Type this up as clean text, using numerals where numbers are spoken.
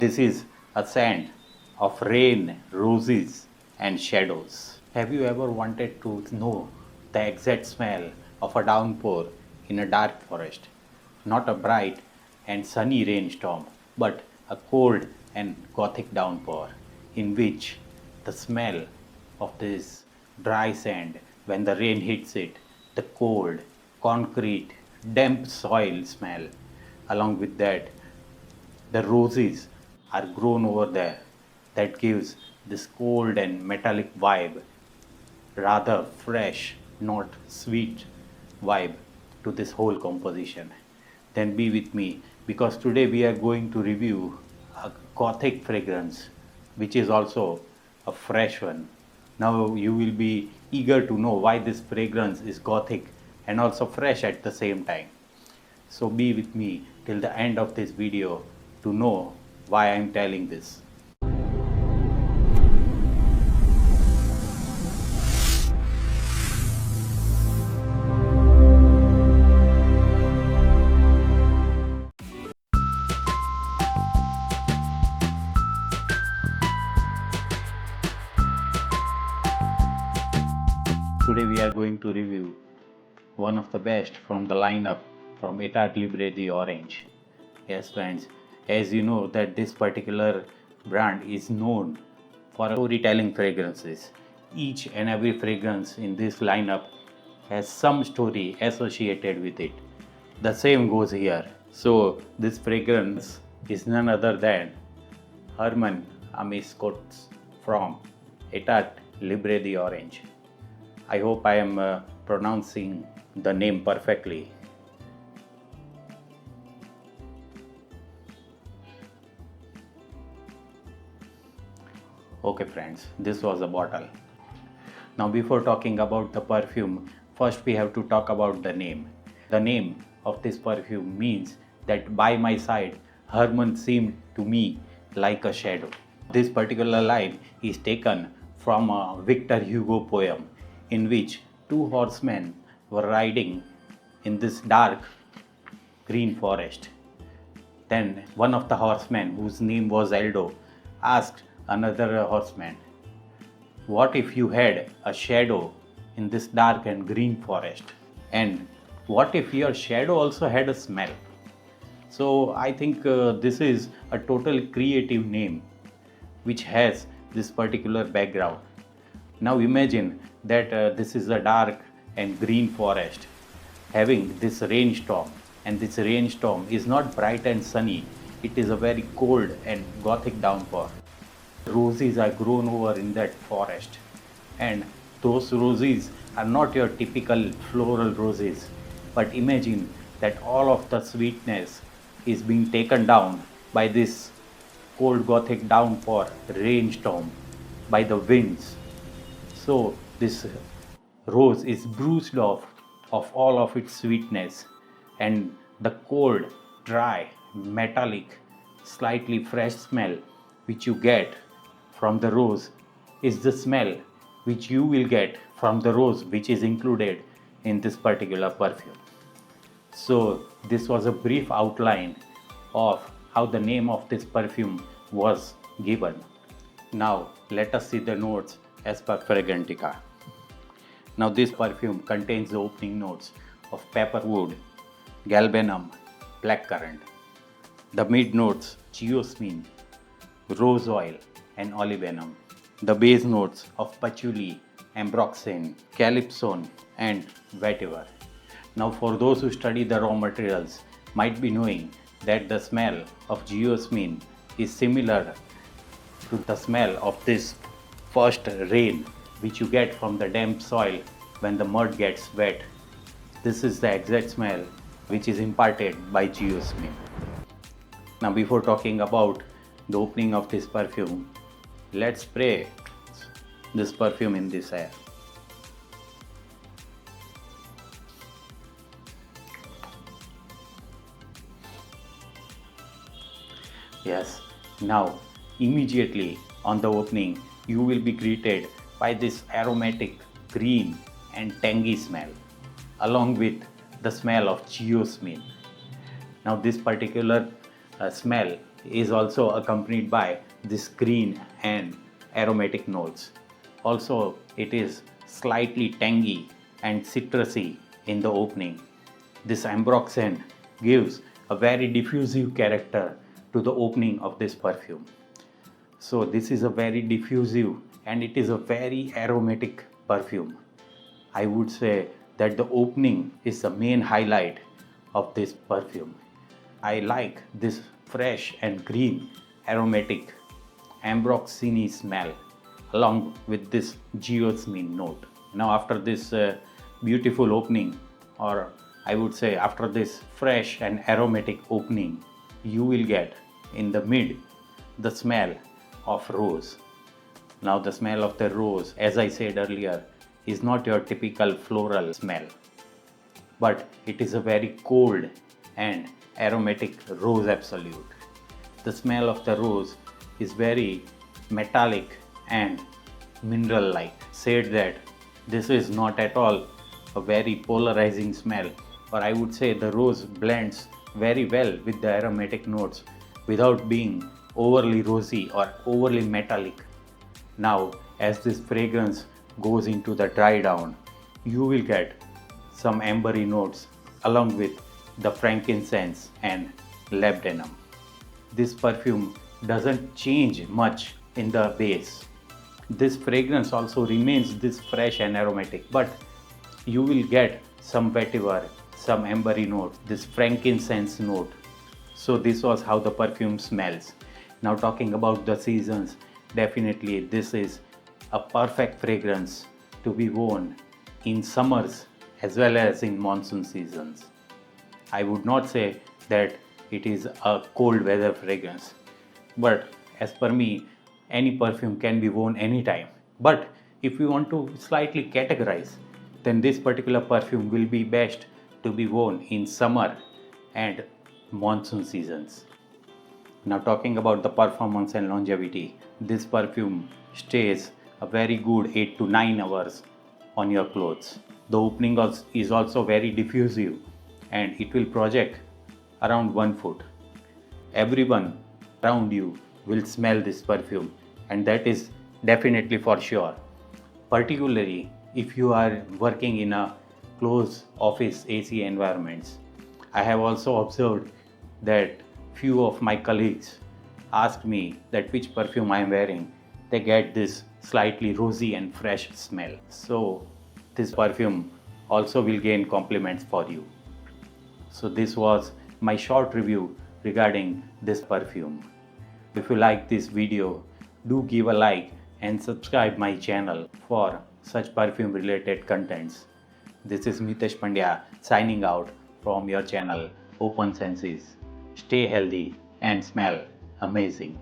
This is a scent of rain, roses, and shadows. Have you ever wanted to know the exact smell of a downpour in a dark forest? Not a bright and sunny rainstorm, but a cold and gothic downpour in which the smell of this dry sand when the rain hits it, the cold, concrete, damp soil smell, along with that the roses are grown over there that gives this cold and metallic vibe, rather fresh, not sweet vibe to this whole composition. Then be with me because today we are going to review a gothic fragrance which is also a fresh one. Now you will be eager to know why this fragrance is gothic and also fresh at the same time. So be with me till the end of this video to know why I am telling this. Today we are going to review one of the best from the lineup from ETAT Libre the Orange. Yes friends, as you know that this particular brand is known for storytelling fragrances. Each and every fragrance in this lineup has some story associated with it. The same goes here. So this fragrance is none other than Hermann Mes Cotes from ETAT Libre the Orange. I hope I am pronouncing the name perfectly. Okay friends, this was a bottle. Now before talking about the perfume, first we have to talk about the name. The name of this perfume means that by my side, Hermann seemed to me like a shadow. This particular line is taken from a Victor Hugo poem in which two horsemen were riding in this dark green forest. Then one of the horsemen, whose name was ELDO, asked another horseman, "What if you had a shadow in this dark and green forest? And what if your shadow also had a smell?" So I think this is a total creative name which has this particular background. Now imagine that this is a dark and green forest having this rainstorm, and this rainstorm is not bright and sunny, it is a very cold and gothic downpour. Roses are grown over in that forest, and those roses are not your typical floral roses, but imagine that all of the sweetness is being taken down by this cold gothic downpour rainstorm by the winds. So this rose is bruised off of all of its sweetness, and the cold, dry, metallic, slightly fresh smell which you get from the rose is the smell which you will get from the rose which is included in this particular perfume. So this was a brief outline of how the name of this perfume was given. Now let us see the notes as per Fragrantica. Now this perfume contains the opening notes of pepperwood, galbanum, blackcurrant. The mid notes geosmin, rose oil and olibanum. The base notes of patchouli, ambroxan, calypsone and vetiver. Now for those who study the raw materials might be knowing that the smell of geosmin is similar to the smell of this first rain which you get from the damp soil when the mud gets wet. This is the exact smell which is imparted by geosmin. Now before talking about the opening of this perfume, let's spray this perfume in this air. Yes, now immediately on the opening you will be greeted by this aromatic green and tangy smell along with the smell of geosmin. Now this particular smell is also accompanied by this green and aromatic notes. Also, it is slightly tangy and citrusy in the opening. This ambrox scent gives a very diffusive character to the opening of this perfume. So this is a very diffusive and it is a very aromatic perfume. I would say that the opening is the main highlight of this perfume. I like this fresh and green aromatic ambroxini smell along with this geosmin note. Now after this beautiful opening, or I would say after this fresh and aromatic opening, you will get in the mid the smell of rose. Now the smell of the rose, as I said earlier, is not your typical floral smell, but it is a very cold and aromatic rose absolute. The smell of the rose is very metallic and mineral like. Said that this is not at all a very polarizing smell, or I would say the rose blends very well with the aromatic notes without being overly rosy or overly metallic. Now, as this fragrance goes into the dry down, you will get some ambery notes along with the frankincense and labdanum. This perfume doesn't change much in the base. This fragrance also remains this fresh and aromatic, but you will get some vetiver, some ambery note, this frankincense note. So this was how the perfume smells. Now talking about the seasons, definitely this is a perfect fragrance to be worn in summers as well as in monsoon seasons. I would not say that it is a cold weather fragrance, but as per me, any perfume can be worn anytime. But if we want to slightly categorize, then this particular perfume will be best to be worn in summer and monsoon seasons. Now talking about the performance and longevity, this perfume stays a very good 8 to 9 hours on your clothes. The opening is also very diffusive and it will project around 1 foot. Everyone around you will smell this perfume, and that is definitely for sure. Particularly if you are working in a closed office AC environments. I have also observed that few of my colleagues ask me that which perfume I am wearing. They get this slightly rosy and fresh smell. So this perfume also will gain compliments for you. So this was my short review regarding this perfume. If you like this video, do give a like and subscribe my channel for such perfume related contents. This is Mitesh Pandya signing out from your channel Open Senses. Stay healthy and smell amazing.